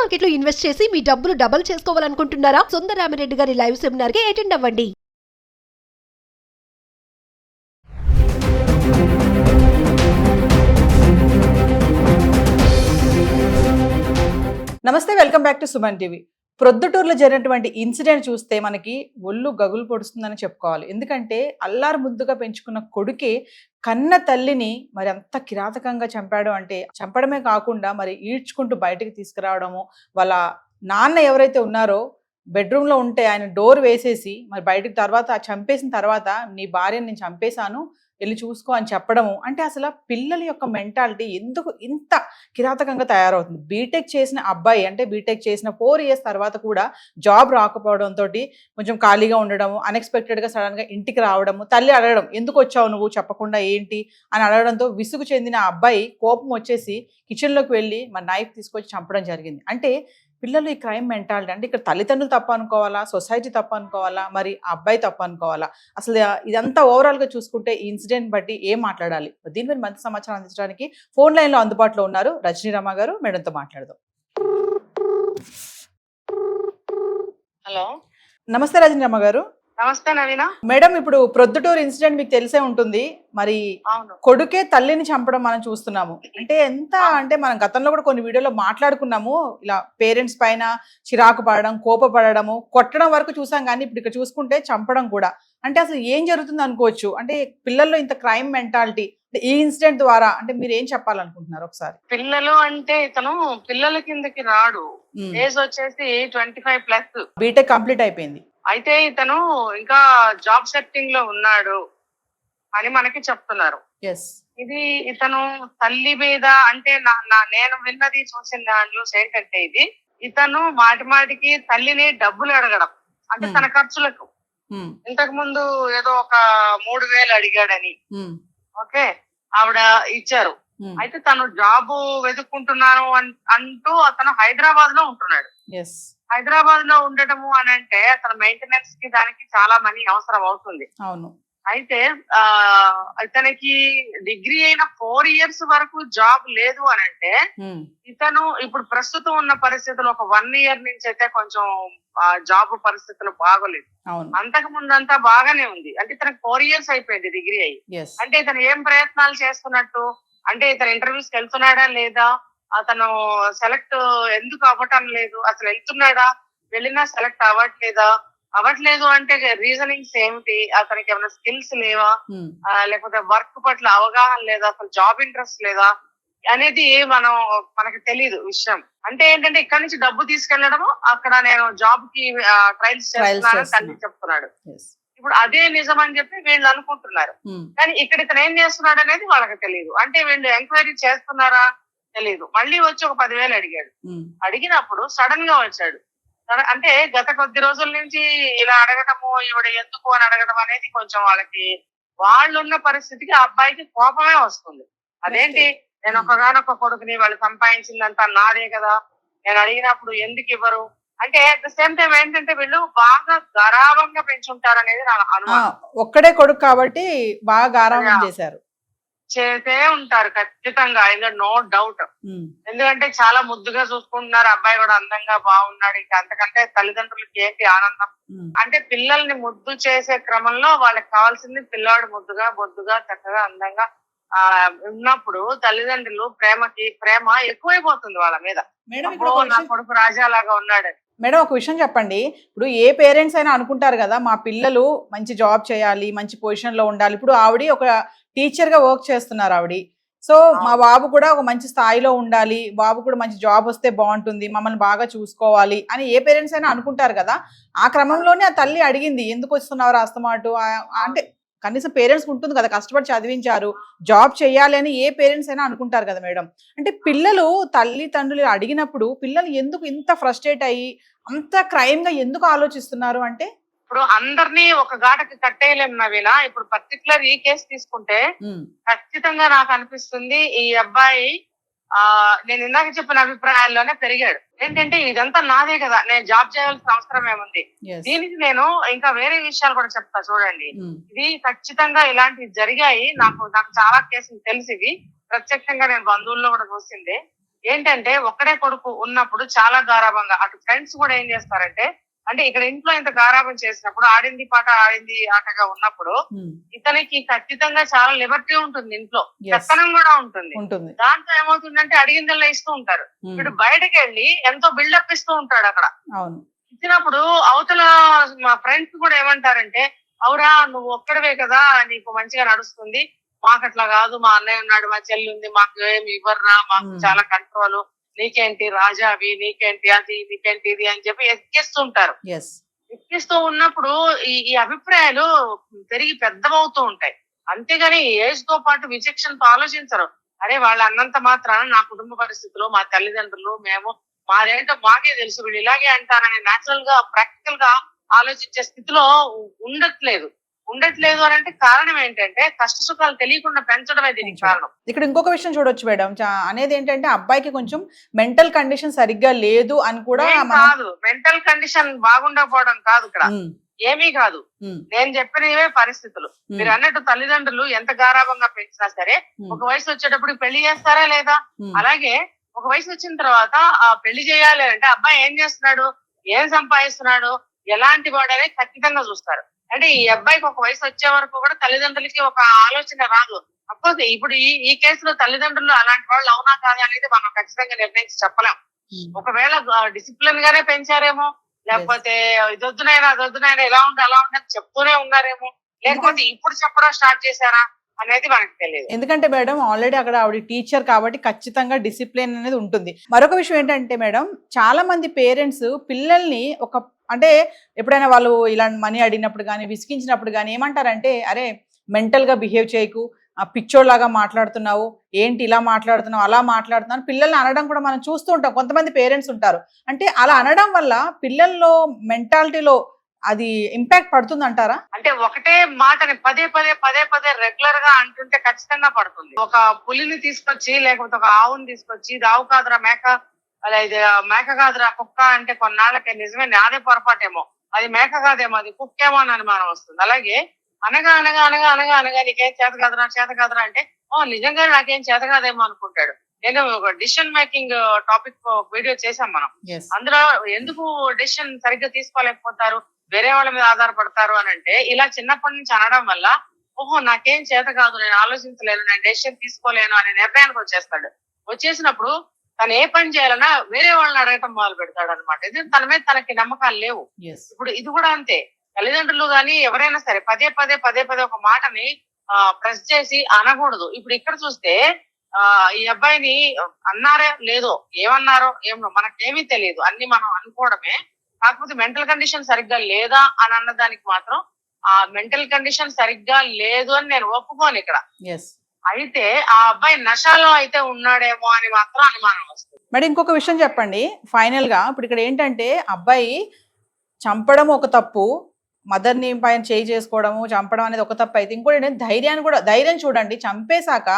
Market లో invest చేసి మీ డబ్బులు డబుల్ చేసుకోవాలనుకుంటున్నారా? సుందరరామిరెడ్డి గారి లైవ్ సెమినార్ కి అటెండ్ అవ్వండి. నమస్తే, welcome back to Suman TV. ప్రొద్దుటూరులో జరిగినటువంటి ఇన్సిడెంట్ చూస్తే మనకి ఒళ్ళు గగులు పొడుస్తుందని చెప్పుకోవాలి. ఎందుకంటే అల్లారు ముద్దుగా పెంచుకున్న కొడుకే కన్న తల్లిని మరి అంత కిరాతకంగా చంపాడు. అంటే చంపడమే కాకుండా మరి ఈడ్చుకుంటూ బయటకు తీసుకురావడము, వాళ్ళ నాన్న ఎవరైతే ఉన్నారో బెడ్రూమ్లో ఉంటే ఆయన డోర్ వేసేసి మరి బయటకు తర్వాత చంపేసిన తర్వాత నీ భార్యను నేను చంపేశాను, వెళ్ళి చూసుకో అని చెప్పడము. అంటే అసలు పిల్లల యొక్క మెంటాలిటీ ఎందుకు ఇంత కిరాతకంగా తయారవుతుంది? బీటెక్ చేసిన అబ్బాయి, అంటే బీటెక్ చేసిన 4 years తర్వాత కూడా జాబ్ రాకపోవడంతో కొంచెం ఖాళీగా ఉండడము, అన్ఎక్స్పెక్టెడ్గా సడన్గా ఇంటికి రావడము, తల్లి అడగడం ఎందుకు వచ్చావు నువ్వు చెప్పకుండా ఏంటి అని అడగడంతో విసుగు చెందిన అబ్బాయి కోపం వచ్చేసి కిచెన్లోకి వెళ్ళి మరి నైఫ్ తీసుకొచ్చి చంపడం జరిగింది. అంటే పిల్లలు ఈ క్రైమ్ మెంటాలిటీ, అంటే ఇక్కడ తల్లిదండ్రులు తప్పు అనుకోవాలా, సొసైటీ తప్పు అనుకోవాలా, మరి ఆ అబ్బాయి తప్పు అనుకోవాలా? అసలు ఇదంతా ఓవరాల్గా చూసుకుంటే ఈ ఇన్సిడెంట్ బట్టి ఏం మాట్లాడాలి? దీని మీద మంచి సమాచారం అందించడానికి ఫోన్ లైన్లో అందుబాటులో ఉన్నారు రజనీ రమ గారు. మేడంతో మాట్లాడదాం. హలో, నమస్తే రజనీ రమ గారు. నమస్తే నవీన మేడం, ఇప్పుడు ప్రొద్దుటూరు ఇన్సిడెంట్ మీకు తెలిసే ఉంటుంది. మరి అవును, కొడుకే తల్లిని చంపడం మనం చూస్తున్నాము. అంటే ఎంత అంటే మనం గతంలో కూడా కొన్ని వీడియోలో మాట్లాడుకున్నాము, ఇలా పేరెంట్స్ పైన చిరాకు పడడం, కోపపడము, కొట్టడం వరకు చూసాం. కానీ ఇప్పుడు ఇక్కడ చూసుకుంటే చంపడం కూడా. అంటే అసలు ఏం జరుగుతుంది అనుకోవచ్చు? అంటే పిల్లల్లో ఇంత క్రైమ్ మెంటాలిటీ ఈ ఇన్సిడెంట్ ద్వారా అంటే మీరు ఏం చెప్పాలనుకుంటున్నారు ఒకసారి? పిల్లలు అంటే ఇతను పిల్లల కిందకి రాడు. ఏజ్ వచ్చేసి 25+. బీటెక్ కంప్లీట్ అయిపోయింది. అయితే ఇతను ఇంకా జాబ్ సెర్చింగ్ లో ఉన్నాడు అని మనకి చెప్తున్నారు. ఇది ఇతను తల్లి మీద అంటే నేను విన్నది చూసిన న్యూస్ ఏంటంటే ఇది ఇతను మాటికి తల్లిని డబ్బులు అడగడం, అంటే తన ఖర్చులకు. ఇంతకు ముందు ఏదో ఒక 3,000 అడిగాడని, ఓకే, ఆవిడ ఇచ్చారు. అయితే తను జాబ్ వెతుక్కుంటున్నాను అంటూ అతను హైదరాబాద్ లో ఉంటున్నాడు. హైదరాబాద్ లో ఉండటము అని అంటే అతను మెయింటెనెన్స్ కి దానికి చాలా మనీ అవసరం అవుతుంది. అవును. అయితే ఇతనికి డిగ్రీ అయిన 4 years వరకు జాబ్ లేదు అని అంటే ఇతను ఇప్పుడు ప్రస్తుతం ఉన్న పరిస్థితులు ఒక 1 year నుంచి అయితే కొంచెం జాబ్ పరిస్థితులు బాగోలేదు. అంతకు ముందంతా బాగానే ఉంది. అంటే ఇతనికి 4 years అయిపోయింది డిగ్రీ అయ్యి. అంటే ఇతను ఏం ప్రయత్నాలు చేస్తున్నట్టు, అంటే ఇతను ఇంటర్వ్యూస్కి వెళ్తున్నాడా లేదా, అతను సెలెక్ట్ ఎందుకు అవ్వటం లేదు, అసలు వెళ్తున్నాడా, వెళ్ళినా సెలెక్ట్ అవ్వట్లేదు అంటే రీజనింగ్స్ ఏమిటి, అతనికి ఏమైనా స్కిల్స్ లేవా, లేకపోతే వర్క్ పట్ల అవగాహన లేదా, అసలు జాబ్ ఇంట్రెస్ట్ లేదా అనేది మనకి తెలియదు విషయం. అంటే ఏంటంటే ఇక్కడ నుంచి డబ్బు తీసుకెళ్లడము, అక్కడ నేను జాబ్ కి ట్రయల్స్ చేస్తున్నానని తల్లి చెప్తున్నాడు. ఇప్పుడు అదే నిజం అని చెప్పి వీళ్ళు అనుకుంటున్నారు. కానీ ఇక్కడ ఇతను ఏం చేస్తున్నాడు అనేది వాళ్ళకి తెలియదు. అంటే వీళ్ళు ఎంక్వైరీ చేస్తున్నారా తెలియదు. మళ్ళీ వచ్చి ఒక 10,000 అడిగాడు. అడిగినప్పుడు సడన్ గా వచ్చాడు. అంటే గత కొద్ది రోజుల నుంచి ఇలా అడగటము, ఈవిడ ఎందుకు అని అడగడం అనేది కొంచెం వాళ్ళకి, వాళ్ళున్న పరిస్థితికి ఆ అబ్బాయికి కోపమే వస్తుంది. అదేంటి, నేను ఒకగానొక కొడుకుని, వాళ్ళు సంపాదించిందంతా నాదే కదా, నేను అడిగినప్పుడు ఎందుకు ఇవ్వరు అంటే, అట్ ద సేమ్ టైం ఏంటంటే వీళ్ళు బాగా గారాబంగా పెంచుంటారు అనేది నా అనుమానం. ఒక్కడే కొడుకు కాబట్టి బాగా గారాబం చేశారు. చేసే ఉంటారు ఖచ్చితంగా, ఇందులో నో డౌట్. ఎందుకంటే చాలా ముద్దుగా చూసుకుంటున్నారు, అబ్బాయి కూడా అందంగా బాగున్నాడు. ఇంకా అంతకంటే తల్లిదండ్రులకి ఏంటి ఆనందం? అంటే పిల్లల్ని ముద్దు చేసే క్రమంలో వాళ్ళకి కావాల్సింది పిల్లాడు ముద్దుగా, బొద్దుగా, చక్కగా, అందంగా ఉన్నప్పుడు తల్లిదండ్రులు ప్రేమ ఎక్కువైపోతుంది వాళ్ళ మీద. నా కొడుకు రాజాలాగా ఉన్నాడు. మేడం, ఒక విషయం చెప్పండి. ఇప్పుడు ఏ పేరెంట్స్ అయినా అనుకుంటారు కదా, మా పిల్లలు మంచి జాబ్ చేయాలి, మంచి పొజిషన్ లో ఉండాలి. ఇప్పుడు ఆవిడ ఒక టీచర్ గా వర్క్ చేస్తున్నారు ఆవిడ. సో మా బాబు కూడా ఒక మంచి స్థాయిలో ఉండాలి, బాబు కూడా మంచి జాబ్ వస్తే బాగుంటుంది, మమ్మల్ని బాగా చూసుకోవాలి అని ఏ పేరెంట్స్ అయినా అనుకుంటారు కదా. ఆ క్రమంలోనే ఆ తల్లి అడిగింది, ఎందుకు వస్తున్నారు అస్తమాటు అంటే కనీసం పేరెంట్స్ ఉంటుంది కదా, కష్టపడి చదివించారు, జాబ్ చేయాలి అని ఏ పేరెంట్స్ అయినా అనుకుంటారు కదా మేడం. అంటే పిల్లలు తల్లిదండ్రులు అడిగినప్పుడు పిల్లలు ఎందుకు ఇంత ఫ్రస్ట్రేట్ అయ్యి అంత క్రైమ్ గా ఎందుకు ఆలోచిస్తున్నారు? అంటే ఇప్పుడు అందరినీ ఒక గాటకి కట్టేయలేము నవీన. ఇప్పుడు పర్టికులర్ ఈ కేసు తీసుకుంటే ఖచ్చితంగా నాకు అనిపిస్తుంది ఈ అబ్బాయి నేను ఇందాక చెప్పిన అభిప్రాయాల్లోనే పెరిగాడు. ఏంటంటే ఇదంతా నాదే కదా, నేను జాబ్ చేయాల్సిన అవసరం ఏముంది, దీనికి నేను ఇంకా వేరే విషయాలు కూడా చెప్తా చూడండి. ఇది ఖచ్చితంగా ఇలాంటివి జరిగాయి. నాకు చాలా కేసులు తెలిసి ప్రత్యక్షంగా నేను బంధువుల్లో కూడా చూసింది. ఏంటంటే ఒక్కడే కొడుకు ఉన్నప్పుడు చాలా గారాబంగా అటు ఫ్రెండ్స్ కూడా ఏం చేస్తారంటే, అంటే ఇక్కడ ఇంట్లో ఇంత గారాబం చేసినప్పుడు ఆడింది పాట ఆడింది ఆటగా ఉన్నప్పుడు ఇతనికి ఖచ్చితంగా చాలా లిబర్టీ ఉంటుంది, ఇంట్లో పెత్తనం కూడా ఉంటుంది. దాంతో ఏమవుతుందంటే అడిగిందల్లా ఇస్తూ ఉంటారు. ఇప్పుడు బయటకు వెళ్ళి ఎంతో బిల్డప్ ఇస్తూ ఉంటాడు అక్కడ. ఇచ్చినప్పుడు అవతల మా ఫ్రెండ్స్ కూడా ఏమంటారంటే, అవురా నువ్వు ఒక్కడవే కదా నీకు మంచిగా నడుస్తుంది, మాకు అట్లా కాదు, మా అన్నయ్య ఉన్నాడు, మా చెల్లి ఉంది, మాకు ఏమి ఇవ్వర్రా, మాకు చాలా కంట్రోల్, నీకేంటి రాజావి, నీకేంటి అది, నీకేంటి ఇది అని చెప్పి ఎక్కిస్తుంటారు. ఎక్కిస్తూ ఉన్నప్పుడు ఈ అభిప్రాయాలు పెరిగి పెద్దవవుతూ ఉంటాయి. అంతేగాని ఏజ్ తో పాటు విచక్షణతో ఆలోచించరు. అరే వాళ్ళు అన్నంత మాత్రాన నా కుటుంబ పరిస్థితులు, మా తల్లిదండ్రులు, మేము మాదేంటో మాకే తెలుసు, వీళ్ళు ఇలాగే అంటారని నేచురల్ గా ప్రాక్టికల్ గా ఆలోచించే స్థితిలో ఉండట్లేదు అని అంటే కారణం ఏంటంటే కష్ట సుఖాలు తెలియకుండా పెంచడమే దీనికి కారణం. ఇక్కడ ఇంకొక విషయం చూడొచ్చు మేడం, అనేది ఏంటంటే అబ్బాయికి కొంచెం మెంటల్ కండిషన్ సరిగ్గా లేదు అని కూడా కాదు. మెంటల్ కండిషన్ బాగుండకపోవడం కాదు, ఇక్కడ ఏమీ కాదు. నేను చెప్పినవే పరిస్థితులు. మీరు అన్నట్టు తల్లిదండ్రులు ఎంత గారాభంగా పెంచినా సరే ఒక వయసు వచ్చేటప్పుడు పెళ్లి చేస్తారా లేదా, అలాగే ఒక వయసు వచ్చిన తర్వాత ఆ పెళ్లి చేయాలి అంటే అబ్బాయి ఏం చేస్తున్నాడు, ఏం సంపాదిస్తున్నాడు, ఎలాంటి వాడనే ఖచ్చితంగా చూస్తారు. అంటే ఈ అబ్బాయికి ఒక వయసు వచ్చే వరకు కూడా తల్లిదండ్రులకి ఒక ఆలోచన రాదు. అఫ్కోర్స్ ఇప్పుడు ఈ కేసులో తల్లిదండ్రులు అలాంటి వాళ్ళు అవునా కాదా అనేది మనం ఖచ్చితంగా నిర్ణయించి చెప్పలేం. ఒకవేళ డిసిప్లిన్ గానే పెంచారేమో, లేకపోతే ఇదొద్దునైనా ఎలా ఉంటే అలా ఉండని చెప్తూనే ఉన్నారేమో, లేకపోతే ఇప్పుడు చెప్పడం స్టార్ట్ చేశారా అనేది మనకు తెలియదు. ఎందుకంటే మేడం ఆల్రెడీ అక్కడ ఆవిడ టీచర్ కాబట్టి ఖచ్చితంగా డిసిప్లిన్ అనేది ఉంటుంది. మరొక విషయం ఏంటంటే మేడం, చాలా మంది పేరెంట్స్ పిల్లల్ని అంటే ఎప్పుడైనా వాళ్ళు ఇలా మనీ అడిగినప్పుడు కానీ విసిగించినప్పుడు కానీ ఏమంటారంటే, అరే మెంటల్ గా బిహేవ్ చేయకు, పిచ్చోళ్ళలాగా మాట్లాడుతున్నావు, ఏంటి ఇలా మాట్లాడుతున్నావు, అలా మాట్లాడుతున్నావు పిల్లల్ని అనడం కూడా మనం చూస్తూ ఉంటాం. కొంతమంది పేరెంట్స్ ఉంటారు, అంటే అలా అనడం వల్ల పిల్లల్లో మెంటాలిటీలో అది ఇంపాక్ట్ పడుతుంది అంటారా? అంటే ఒకటే మాటని పదే పదే రెగ్యులర్ గా అంటుంటే ఖచ్చితంగా పడుతుంది. ఒక పులిని తీసుకొచ్చి లేకపోతే ఒక ఆవుని తీసుకొచ్చి ఇది ఆవు కాదురా మేక, అలా ఇది మేక కాదురా కుక్క అంటే కొన్నాళ్ళకి నిజమే నాదే పొరపాటేమో, అది మేక కాదేమో అది కుక్కేమో అని అనుమానం వస్తుంది. అలాగే అనగా నీకేం చేత కాదురా అంటే నిజంగా నాకేం చేత కాదేమో అనుకుంటాడు. నేను ఒక డిసిషన్ మేకింగ్ టాపిక్ వీడియో చేశాం మనం. అందులో ఎందుకు డిసిషన్ సరిగ్గా తీసుకోలేకపోతారు, వేరే వాళ్ళ మీద ఆధారపడతారు అని అంటే, ఇలా చిన్నప్పటి నుంచి అనడం వల్ల ఓహో నాకేం చేత కాదు, నేను ఆలోచించలేను, నేను డెసిషన్ తీసుకోలేను అనే నిర్ణయానికి వచ్చేసినప్పుడు తను ఏ పని చేయాలన్నా వేరే వాళ్ళని అడగటం మొదలు పెడతాడు అనమాట. ఇది తన మీద తనకి నమ్మకాలు లేవు. ఇప్పుడు ఇది కూడా అంతే, తల్లిదండ్రులు గాని ఎవరైనా సరే పదే ఒక మాటని ప్రెస్ చేసి అనకూడదు. ఇప్పుడు ఇక్కడ చూస్తే ఈ అబ్బాయిని అన్నారే లేదో, ఏమన్నారో ఏమో మనకేమీ తెలియదు, అన్ని మనం అనుకోవడమే. కాకపోతే మెంటల్ కండిషన్ సరిగ్గా లేదా అని అన్నదానికి మాత్రం ఆ మెంటల్ కండిషన్ సరిగ్గా లేదు అని నేను ఒప్పుకోను ఇక్కడ. అయితే ఆ అబ్బాయి నషాలో అయితే ఉన్నాడేమో అని మాత్రం అనుమానం వస్తుంది. మరి ఇంకొక విషయం చెప్పండి ఫైనల్ గా, ఇప్పుడు ఇక్కడ ఏంటంటే అబ్బాయి చంపడం ఒక తప్పు, మదర్ని పైన చేయి చేసుకోవడము చంపడం అనేది ఒక తప్పు అయితే, ఇంకోటి ధైర్యం చూడండి, చంపేశాక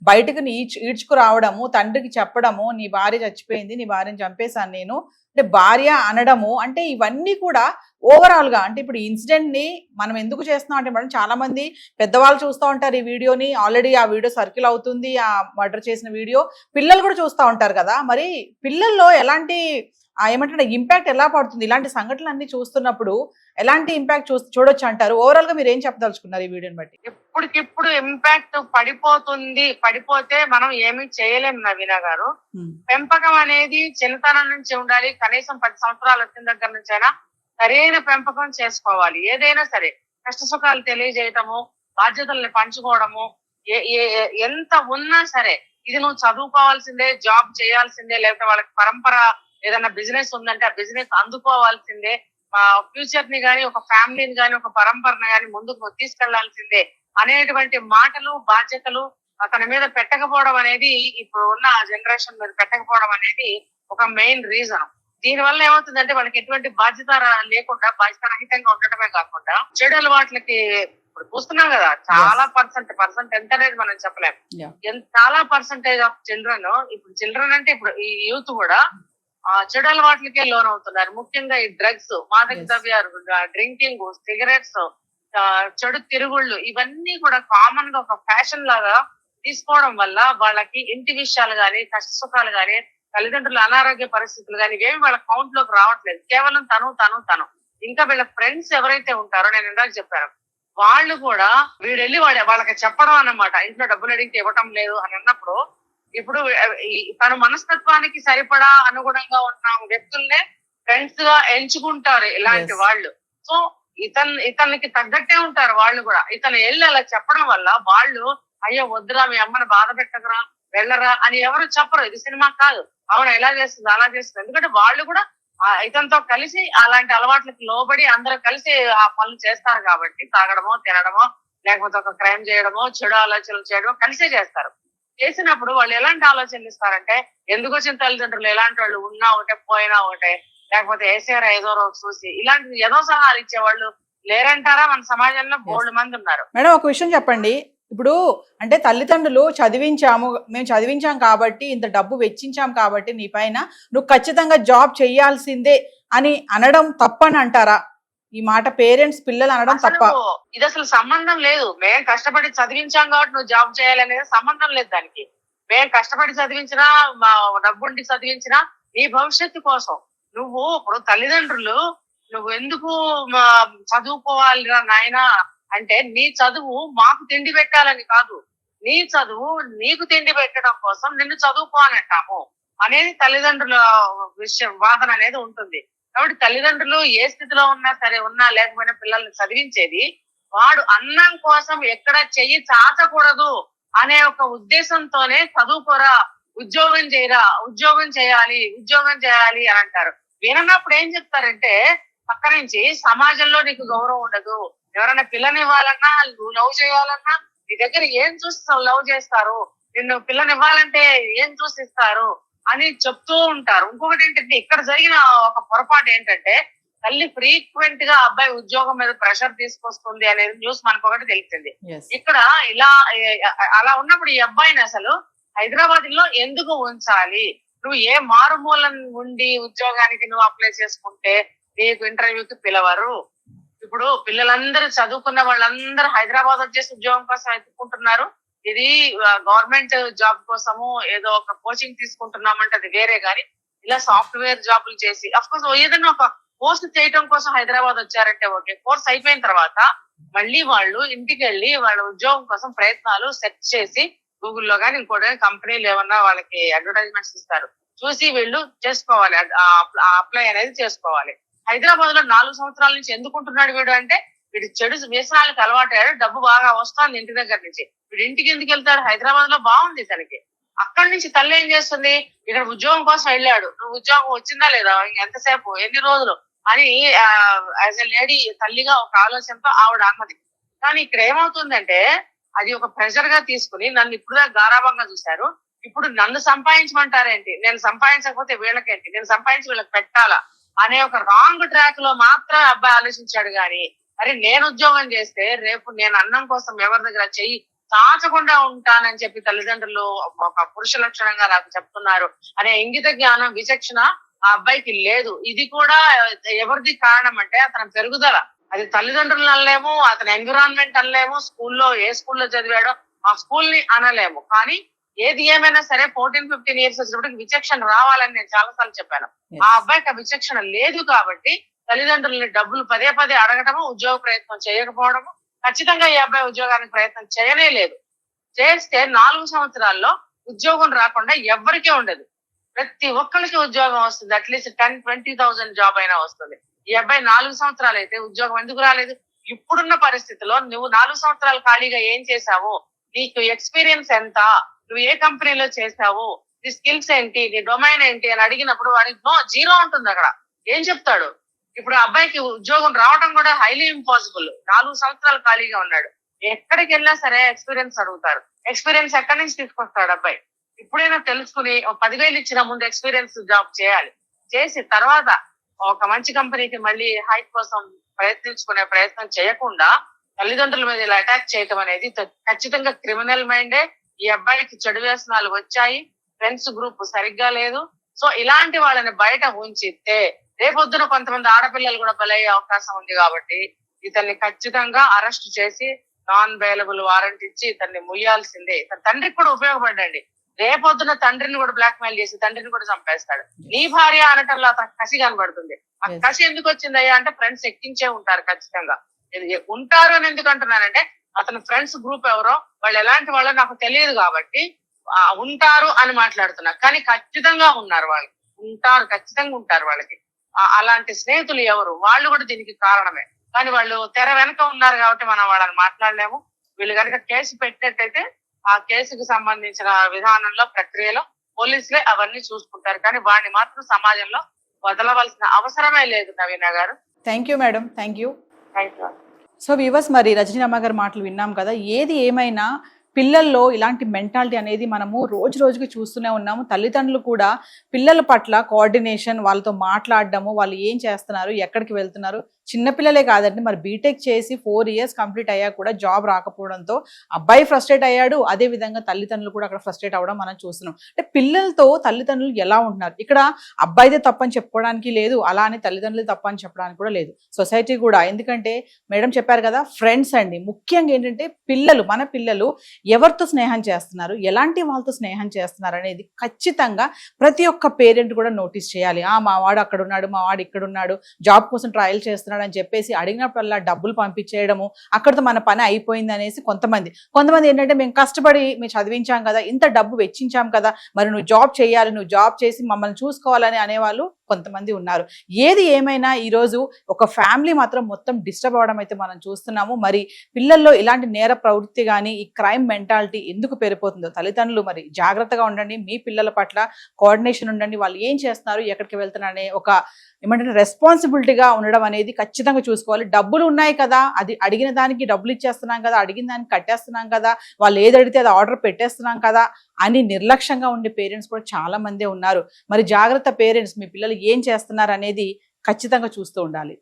బయటకు ఈడ్చుకు రావడము, తండ్రికి చెప్పడము నీ భార్య చచ్చిపోయింది, నీ భార్యని చంపేశాను నేను అంటే భార్య అనడము, అంటే ఇవన్నీ కూడా ఓవరాల్ గా అంటే ఇప్పుడు ఇన్సిడెంట్ ని మనం ఎందుకు చేస్తున్నాం అంటే మేడం, చాలా మంది పెద్దవాళ్ళు చూస్తూ ఉంటారు ఈ వీడియోని, ఆల్రెడీ ఆ వీడియో సర్కిల్ అవుతుంది, ఆ మర్డర్ చేసిన వీడియో పిల్లలు కూడా చూస్తూ ఉంటారు కదా, మరి పిల్లల్లో ఎలాంటి ఏమంటే ఇంపాక్ట్ ఎలా పడుతుంది, ఇలాంటి సంఘటనలు అన్ని చూస్తున్నప్పుడు ఎలాంటి ఇంపాక్ట్ చూడొచ్చు అంటారు? ఓవరాల్ గా మీరు ఏం చెప్పదలుచుకున్నారు ఈ వీడియోని బట్టి? ఇప్పటికిప్పుడు ఇంపాక్ట్ పడిపోతే మనం ఏమీ చేయలేము నవీన గారు. పెంపకం అనేది చిన్నతనం నుంచి ఉండాలి, కనీసం 10 సంవత్సరాలు వచ్చిన దగ్గర నుంచైనా సరైన పెంపకం చేసుకోవాలి. ఏదైనా సరే కష్ట సుఖాలు తెలియజేయటము, బాధ్యతల్ని పంచుకోవడము, ఎంత ఉన్నా సరే ఇది నువ్వు చదువుకోవాల్సిందే, జాబ్ చేయాల్సిందే, లేకపోతే వాళ్ళకి పరంపర ఏదైనా బిజినెస్ ఉందంటే ఆ బిజినెస్ అందుకోవాల్సిందే, ఫ్యూచర్ ని గాని ఒక ఫ్యామిలీని గాని ఒక పరంపరని గాని ముందుకు తీసుకెళ్లాల్సిందే అనేటువంటి మాటలు బాధ్యతలు అతని మీద పెట్టకపోవడం అనేది, ఇప్పుడు ఉన్న జనరేషన్ మీద పెట్టకపోవడం అనేది ఒక మెయిన్ రీజన్. దీని వల్ల ఏమవుతుందంటే వాళ్ళకి ఎటువంటి బాధ్యత లేకుండా బాధ్యత రహితంగా ఉండటమే కాకుండా చెడు అలవాట్లకి ఇప్పుడు చూస్తున్నాం కదా, చాలా పర్సెంట్ ఎంత అనేది మనం చెప్పలేము. చాలా పర్సెంటేజ్ ఆఫ్ చిల్డ్రన్, ఇప్పుడు చిల్డ్రన్ అంటే ఇప్పుడు ఈ యూత్ కూడా చెడు అలవాట్లకే లోన్ అవుతున్నారు. ముఖ్యంగా ఈ డ్రగ్స్, మాదక ద్రవ్యాలు, డ్రింకింగ్, సిగరెట్స్, చెడు తిరుగుళ్ళు, ఇవన్నీ కూడా కామన్ గా ఒక ఫ్యాషన్ లాగా తీసుకోవడం వల్ల వాళ్ళకి ఇంటి విషయాలు గాని కష్ట సుఖాలు గాని తల్లిదండ్రుల అనారోగ్య పరిస్థితులు కానీ ఇవేమి వాళ్ళ కౌంట్ లోకి రావట్లేదు. కేవలం తను ఇంకా వీళ్ళ ఫ్రెండ్స్ ఎవరైతే ఉంటారో, నేను ఇందాక చెప్పాను, వాళ్ళు కూడా వీడెళ్ళి వాళ్ళకి చెప్పడం అన్నమాట, ఇంట్లో డబ్బులు అడిగితే ఇవ్వటం లేదు అని అన్నప్పుడు, ఇప్పుడు తన మనస్తత్వానికి సరిపడా అనుగుణంగా ఉన్న వ్యక్తుల్నే ఫ్రెండ్స్ గా ఎంచుకుంటారు ఇలాంటి వాళ్ళు. సో ఇతనికి తగ్గట్టే ఉంటారు వాళ్ళు కూడా. ఇతను వెళ్ళి అలా చెప్పడం వల్ల వాళ్ళు, అయ్యో వద్దురా మీ అమ్మని బాధ పెట్టకరా, వెళ్ళరా అని ఎవరు చెప్పరు. ఇది సినిమా కాదు, అవును ఎలా చేస్తుంది అలా చేస్తుంది. ఎందుకంటే వాళ్ళు కూడా ఇతనితో కలిసి అలాంటి అలవాట్లకు లోబడి అందరూ కలిసి ఆ పనులు చేస్తారు కాబట్టి, తాగడమో తినడమో లేకపోతే ఒక క్రైమ్ చేయడమో చెడు ఆలోచనలు చేయడమో కలిసే చేస్తారు. చేసినప్పుడు వాళ్ళు ఎలాంటి ఆలోచనలు ఇస్తారంటే, ఎందుకు వచ్చిన తల్లిదండ్రులు ఎలాంటి వాళ్ళు ఉన్నా ఒకటే పోయినా ఒకటే, లేకపోతే వేసారా ఏదో రోజు చూసి, ఇలాంటి ఏదో సలహాలు ఇచ్చేవాళ్ళు లేరంటారా మన సమాజంలో బోల్డ్ మంది ఉన్నారు. మేడం ఒక విషయం చెప్పండి, ఇప్పుడు అంటే తల్లిదండ్రులు మేము చదివించాం కాబట్టి, ఇంత డబ్బు వెచ్చించాం కాబట్టి నీ పైన నువ్వు ఖచ్చితంగా జాబ్ చేయాల్సిందే అని అనడం తప్పని అంటారా? ఈ మాట పేరెంట్స్ పిల్లలు అనడం తప్ప? ఇది అసలు సంబంధం లేదు. మేము కష్టపడి చదివించాం కాబట్టి నువ్వు జాబ్ చేయాలనేది సంబంధం లేదు దానికి. మేము కష్టపడి చదివించినా, మా డబ్బుండి చదివించినా నీ భవిష్యత్తు కోసం. నువ్వు ఇప్పుడు తల్లిదండ్రులు నువ్వు ఎందుకు చదువుకోవాలిరా నాయనా అంటే, నీ చదువు మాకు తిండి పెట్టాలని కాదు, నీ చదువు నీకు తిండి పెట్టడం కోసం నిన్ను చదువుకోవాలంటాము అనేది తల్లిదండ్రుల వాదన అనేది ఉంటుంది. కాబట్టి తల్లిదండ్రులు ఏ స్థితిలో ఉన్నా సరే, ఉన్నా లేకపోయినా పిల్లల్ని చదివించేది వాడు అన్నం కోసం ఎక్కడ చెయ్యి చాచకూడదు అనే ఒక ఉద్దేశంతోనే చదువుకోరా, ఉద్యోగం చేయరా, ఉద్యోగం చేయాలి అని అంటారు. వినప్పుడు ఏం చెప్తారంటే, పక్క నుంచి సమాజంలో నీకు గౌరవం ఉండదు, ఎవరైనా పిల్లనివ్వాలన్నా నువ్వు లవ్ చేయాలన్నా నీ దగ్గర ఏం చూసి లవ్ చేస్తారు, నిన్ను పిల్లనివ్వాలంటే ఏం చూసిస్తారు అని చెప్తూ ఉంటారు. ఇంకొకటి ఏంటంటే, ఇక్కడ జరిగిన ఒక పొరపాటు ఏంటంటే, తల్లి ఫ్రీక్వెంట్ గా అబ్బాయి ఉద్యోగం మీద ప్రెషర్ తీసుకొస్తుంది అనేది న్యూస్ మనకు ఒకటి తెలిసింది. ఇక్కడ అలా ఉన్నప్పుడు ఈ అబ్బాయిని అసలు హైదరాబాద్ లో ఎందుకు ఉంచాలి? నువ్వు ఏ మారుమూల ఉండి ఉద్యోగానికి నువ్వు అప్లై చేసుకుంటే నీకు ఇంటర్వ్యూకి పిలవరు. ఇప్పుడు పిల్లలందరూ చదువుకున్న వాళ్ళందరూ హైదరాబాద్ వచ్చేసి ఉద్యోగం కోసం ఎత్తుకుంటున్నారు. ఇది గవర్నమెంట్ జాబ్ కోసము ఏదో ఒక కోచింగ్ తీసుకుంటున్నామంటే అది వేరే, గాని ఇలా సాఫ్ట్వేర్ జాబులు చేసి అఫ్కోర్స్ ఏదైనా ఒక కోర్స్ చేయటం కోసం హైదరాబాద్ వచ్చారంటే ఓకే. కోర్స్ అయిపోయిన తర్వాత మళ్ళీ వాళ్ళు ఇంటికి వెళ్ళి వాళ్ళ ఉద్యోగం కోసం ప్రయత్నాలు సెర్చ్ చేసి గూగుల్లో కానీ ఇంకోటి కంపెనీలు ఏమన్నా వాళ్ళకి అడ్వర్టైజ్మెంట్స్ ఇస్తారు, చూసి వీళ్ళు చేసుకోవాలి, అప్లై అనేది చేసుకోవాలి. హైదరాబాద్ లో 4 సంవత్సరాల నుంచి ఎందుకుంటున్నాడు వీడు అంటే, వీడు చెడు వ్యసనాలకు అలవాటయ్యాడు, డబ్బు బాగా వస్తుంది ఇంటి దగ్గర నుంచి. వీడు ఇంటికి ఎందుకు వెళ్తాడు? హైదరాబాద్ లో బాగుంది తనకి. అక్కడి నుంచి తల్లి ఏం చేస్తుంది, ఇక్కడ ఉద్యోగం కోసం వెళ్ళాడు, నువ్వు ఉద్యోగం వచ్చిందా లేదా, ఎంతసేపు, ఎన్ని రోజులు అని యాజ్ ఎ లేడీ తల్లిగా ఒక ఆలోచనతో ఆవిడ అన్నది. కానీ ఇక్కడ ఏమవుతుందంటే, అది ఒక ప్రెషర్ గా తీసుకుని నన్ను ఇప్పుడు గారాభంగా చూశారు, ఇప్పుడు నన్ను సంపాదించమంటారేంటి, నేను సంపాదించకపోతే వీళ్ళకేంటి, నేను సంపాదించి వీళ్ళకి పెట్టాలా అనే ఒక రాంగ్ ట్రాక్ లో మాత్రం అబ్బాయి ఆలోచించాడు. గాని అరే నేను ఉద్యోగం చేస్తే రేపు నేను అన్నం కోసం ఎవరి దగ్గర చెయ్యి చాచకుండా ఉంటానని చెప్పి తల్లిదండ్రులు ఒక పురుష లక్షణంగా నాకు చెప్తున్నారు అనే ఇంగిత జ్ఞానం, విచక్షణ ఆ అబ్బాయికి లేదు. ఇది కూడా ఎవరిది కారణం అంటే అతని పెరుగుదల. అది తల్లిదండ్రులు అనలేము, అతని ఎన్విరాన్మెంట్ అనలేము, స్కూల్లో ఏ స్కూల్లో చదివాడో ఆ స్కూల్ ని అనలేము. కానీ ఏది ఏమైనా సరే 14-15 ఇయర్స్ వచ్చినప్పటికి విచక్షణ రావాలని నేను చాలా సార్లు చెప్పాను. ఆ అబ్బాయికి ఆ విచక్షణ లేదు కాబట్టి తల్లిదండ్రులని డబ్బులు పదే అడగటము, ఉద్యోగ ప్రయత్నం చేయకపోవడము, ఖచ్చితంగా ఈ అబ్బాయి ఉద్యోగానికి ప్రయత్నం చేయనే లేదు. చేస్తే 4 సంవత్సరాల్లో ఉద్యోగం రాకుండా ఎవ్వరికీ ఉండదు, ప్రతి ఒక్కరికి ఉద్యోగం వస్తుంది. అట్లీస్ట్ 10-20,000 జాబ్ అయినా వస్తుంది. ఈ అబ్బాయి 4 సంవత్సరాలు అయితే ఉద్యోగం ఎందుకు రాలేదు? ఇప్పుడున్న పరిస్థితిలో నువ్వు 4 సంవత్సరాలు ఖాళీగా ఏం చేశావు, నీకు ఎక్స్పీరియన్స్ ఎంత, నువ్వు ఏ కంపెనీలో చేసావు, నీ స్కిల్స్ ఏంటి, నీ డొమైన్ ఏంటి అని అడిగినప్పుడు వాడికి జీరో ఉంటుంది. అక్కడ ఏం చెప్తాడు? ఇప్పుడు అబ్బాయికి ఉద్యోగం రావడం కూడా హైలీ ఇంపాసిబుల్. 4 సంవత్సరాలు ఖాళీగా ఉన్నాడు. ఎక్కడికి వెళ్ళినా సరే ఎక్స్పీరియన్స్ అడుగుతారు. ఎక్స్పీరియన్స్ ఎక్కడి నుంచి తీసుకొస్తాడు అబ్బాయి? ఇప్పుడైనా తెలుసుకుని 10,000 ఇచ్చిన ముందు ఎక్స్పీరియన్స్ జాబ్ చేయాలి. చేసి తర్వాత ఒక మంచి కంపెనీకి మళ్ళీ హైక్ కోసం ప్రయత్నించుకునే ప్రయత్నం చేయకుండా తల్లిదండ్రుల మీద ఇలా అటాక్ చేయటం అనేది ఖచ్చితంగా క్రిమినల్ మైండే. ఈ అబ్బాయికి చెడు వ్యసనాలు వచ్చాయి, ఫ్రెండ్స్ గ్రూప్ సరిగ్గా లేదు. సో ఇలాంటి వాళ్ళని బయట ఉంచితే రేపొద్దున కొంతమంది ఆడపిల్లలు కూడా బలయ్యే అవకాశం ఉంది. కాబట్టి ఇతన్ని ఖచ్చితంగా అరెస్ట్ చేసి నాన్ బెయిలబుల్ వారెంట్ ఇచ్చి ఇతన్ని ముయ్యాల్సిందే. ఇతని తండ్రికి కూడా ఉపయోగపడండి. రేపొద్దున తండ్రిని కూడా బ్లాక్ మెయిల్ చేసి తండ్రిని కూడా చంపేస్తాడు. నీ భార్య అనటంలో అతను కసి కనబడుతుంది. ఆ కసి ఎందుకు వచ్చిందయ్యా అంటే ఫ్రెండ్స్ ఎక్కించే ఉంటారు ఖచ్చితంగా. ఉంటారు అని ఎందుకు అంటున్నానంటే అతని ఫ్రెండ్స్ గ్రూప్ ఎవరో వాళ్ళు ఎలాంటి వాళ్ళో నాకు తెలియదు కాబట్టి ఉంటారు అని మాట్లాడుతున్నా. కానీ ఖచ్చితంగా ఉన్నారు వాళ్ళు, ఉంటారు, ఖచ్చితంగా ఉంటారు వాళ్ళకి. అలాంటి స్నేహితులు ఎవరు, వాళ్ళు కూడా దీనికి కారణమే. కానీ వాళ్ళు తెర వెనక ఉన్నారు కాబట్టి మనం వాళ్ళని మాట్లాడలేము. వీళ్ళు కనుక కేసు పెట్టినట్టయితే ఆ కేసుకు సంబంధించిన విధానంలో ప్రక్రియలో పోలీసులే అవన్నీ చూసుకుంటారు. కానీ వాడిని మాత్రం సమాజంలో వదలవలసిన అవసరమే లేదు. నవీన గారు, thank you madam, thank you. Thank you. So viewers, మరి రజనీరమ్మ గారి మాటలు విన్నాం కదా. ఏది ఏమైనా పిల్లల్లో ఇలాంటి మెంటాలిటీ అనేది మనము రోజు రోజుకి చూస్తూనే ఉన్నాము. తల్లిదండ్రులు కూడా పిల్లల పట్ల కోఆర్డినేషన్, వాళ్ళతో మాట్లాడడము, వాళ్ళు ఏం చేస్తున్నారు, ఎక్కడికి వెళ్తున్నారు, చిన్నపిల్లలే కాదండి, మరి బీటెక్ చేసి 4 years కంప్లీట్ అయ్యా కూడా జాబ్ రాకపోవడంతో అబ్బాయి ఫ్రస్ట్రేట్ అయ్యాడు. అదే విధంగా తల్లిదండ్రులు కూడా అక్కడ ఫ్రస్ట్రేట్ అవ్వడం మనం చూస్తున్నాం. అంటే పిల్లలతో తల్లిదండ్రులు ఎలా ఉంటున్నారు, ఇక్కడ అబ్బాయిదే తప్పని చెప్పుకోవడానికి లేదు, అలా అని తల్లిదండ్రులే తప్పని చెప్పడానికి కూడా లేదు, సొసైటీ కూడా. ఎందుకంటే మేడం చెప్పారు కదా, ఫ్రెండ్స్ అండి. ముఖ్యంగా ఏంటంటే పిల్లలు, మన పిల్లలు ఎవరితో స్నేహం చేస్తున్నారు, ఎలాంటి వాళ్ళతో స్నేహం చేస్తున్నారు అనేది ఖచ్చితంగా ప్రతి ఒక్క పేరెంట్ కూడా నోటీస్ చేయాలి. మా వాడు అక్కడ ఉన్నాడు, మా వాడు ఇక్కడ ఉన్నాడు, జాబ్ కోసం ట్రయల్ చేస్తున్నాడు అని చెప్పేసి అడిగినప్పుడల్లా డబ్బులు పంపించేయడము, అక్కడితో మన పని అయిపోయింది అనేసి కొంతమంది ఏంటంటే మేము కష్టపడి మేము చదివించాం కదా, ఇంత డబ్బు వెచ్చించాం కదా, మరి నువ్వు జాబ్ చేయాలి, నువ్వు జాబ్ చేసి మమ్మల్ని చూసుకోవాలని అనేవాళ్ళు కొంతమంది ఉన్నారు. ఏది ఏమైనా ఈరోజు ఒక ఫ్యామిలీ మాత్రం మొత్తం డిస్టర్బ్ అవ్వడం అయితే మనం చూస్తున్నాము. మరి పిల్లల్లో ఇలాంటి నేర ప్రవృత్తి కానీ ఈ క్రైమ్ మెంటాలిటీ ఎందుకు పెరిగిపోతుందో తల్లిదండ్రులు మరి జాగ్రత్తగా ఉండండి, మీ పిల్లల పట్ల కోఆర్డినేషన్ ఉండండి, వాళ్ళు ఏం చేస్తున్నారు, ఎక్కడికి వెళ్తున్నారు అనే ఒక ఏమంటే రెస్పాన్సిబిలిటీగా ఉండడం అనేది ఖచ్చితంగా చూసుకోవాలి. డబ్బులు ఉన్నాయి కదా, అది అడిగిన దానికి డబ్బులు ఇచ్చేస్తున్నాం కదా, అడిగిన దానికి కట్టేస్తున్నాం కదా, వాళ్ళు ఏది అడిగితే అది ఆర్డర్ పెట్టేస్తున్నాం కదా అని నిర్లక్ష్యంగా ఉండే పేరెంట్స్ కూడా చాలా మందే ఉన్నారు. మరి జాగ్రత్త పేరెంట్స్, మీ పిల్లలు ఏం చేస్తున్నారు అనేది ఖచ్చితంగా చూస్తూ ఉండాలి.